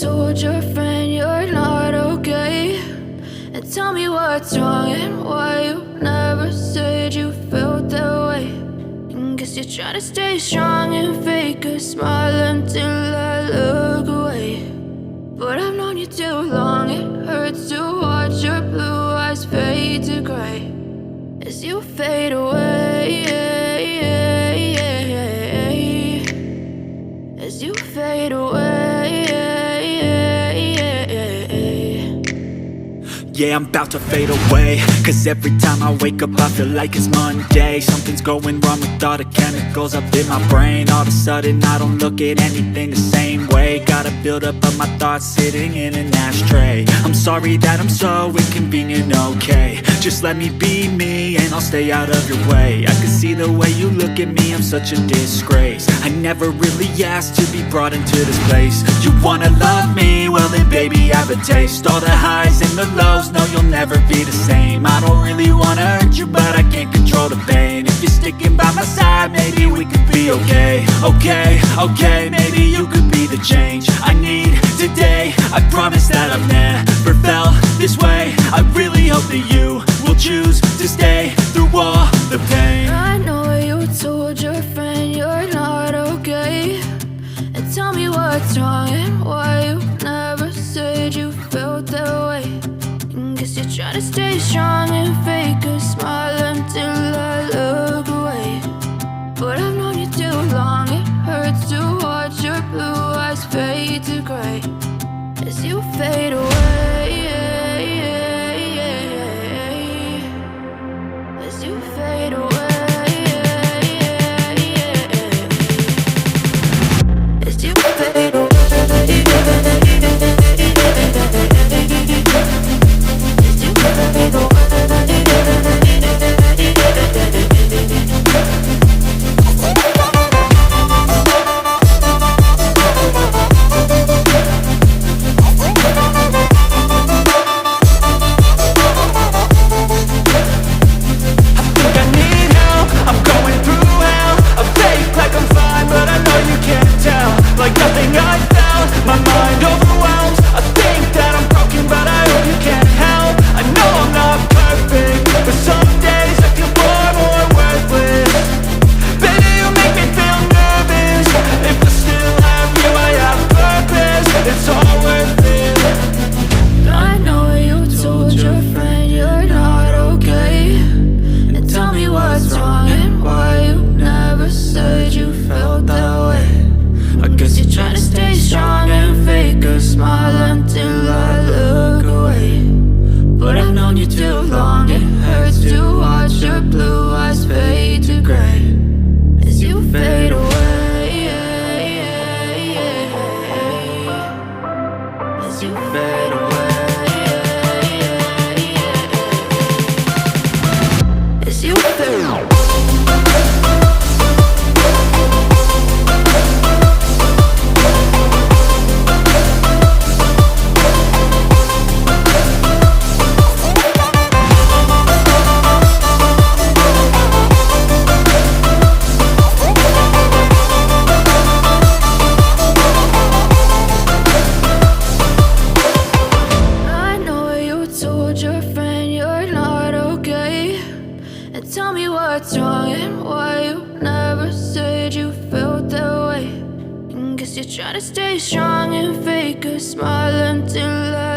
told your friend you're not okay, and tell me what's wrong and why you never said you felt that way. And guess you're trying to stay strong and fake a smile until I look away. But I've known you too long, it hurts to watch your blue eyes fade to gray as you fade away, as you fade away. Yeah, I'm about to fade away, cause every time I wake up I feel like it's Monday. Something's going wrong with all the chemicals up in my brain. All of a sudden I don't look at anything the same way. Gotta build up of my thoughts sitting in an ashtray. I'm sorry that I'm so inconvenient, okay. Just let me be me and I'll stay out of your way. I can see the way you look at me, I'm such a disgrace. I never really asked to be brought into this place. You wanna love me? Well then baby I have a taste. All the highs and the lows, no you'll never be the same. I don't really wanna hurt you but I can't control the pain. If you're sticking by my side maybe we could be okay. Okay, maybe you could be the change I need today. I promise that I've never felt this way. I really hope that you will choose to stay through all the pain. I know you told your friend you're not okay, and tell me what's wrong and why you never said you felt that way. And guess you're trying to stay strong and fake a smile until I look away. But I've known you too long, it hurts to watch your blue eyes fade to gray as you fade away, as you fade away, as you fade away. Like nothing I felt, my mind overwhelmed. I think that I'm broken but I hope you can't help. I know I'm not perfect, but some days I feel far more worthless. Baby, you make me feel nervous. If I still have you, I have purpose. It's all worth it. I know you told your friend you're not okay, and tell me what's wrong and why you never said you felt that way. I guess you're trying to stay strong and fake a smile until I look away. But I've known you too long, it hurts to watch your blue eyes fade to gray as you fade away, as you fade away, as you fade away. Tell me what's wrong and why you never said you felt that way. And guess you're trying to stay strong and fake a smile until I